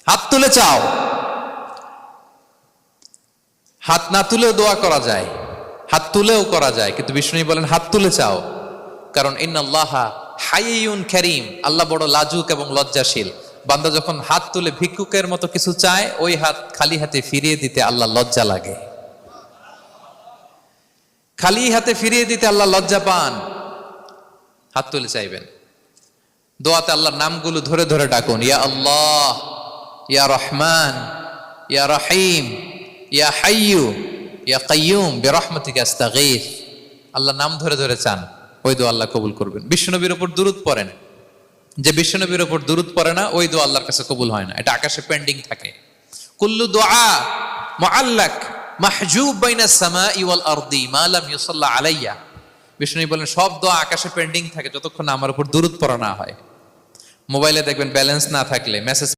হাত তুলে চাও, হাত না তুলেও দোয়া করা যায়, হাত তুলেও করা যায়, কিন্তু বিষ্ণু বলেন হাত তুলে চাও। কারণ ইন্নাল্লাহা হাইয়ুন কারীম, আল্লাহ বড় লাজুক এবং লজ্জাশীল। বান্দা যখন হাত তুলে ভিক্ষুকের মতো কিছু চায়, ওই হাত খালি হাতে ফিরিয়ে দিতে আল্লাহ লজ্জা লাগে, খালি হাতে ফিরিয়ে দিতে আল্লাহ লজ্জা পান। হাত তুলে চাইবেন। দোয়াতে আল্লাহর নামগুলো ধরে ধরে ডাকুন, ইয়া আল্লাহ, ইয়া রহমান, ইয়া রহিম, ইয়া হাইয়ু, ইয়া কাইয়ুম বিরহমাতিকা আস্তাগীথ। আল্লাহর নাম ধরে ধরে চান, ওই দোয়া আল্লাহ কবুল করবেন। বিশ্বনবীর উপর দুরূদ পড়েন, যে বিশ্বনবীর উপর দুরূদ পড়ে না, ওই দোয়া আল্লাহর কাছে কবুল হয় না, এটা আকাশে পেন্ডিং থাকে। কুল্লু দুআ মুআল্লাক মাহজুব বাইনাস সামাই ওয়াল আরদি মা লাম ইউসাল্লা আলাইয়া। বিষ্ণু বলেন সব দোয়া আকাশে পেন্ডিং থাকে যতক্ষণ আমার উপর দুরূদ পড়া না হয়। মোবাইলে দেখবেন ব্যালেন্স না থাকলে মেসেজ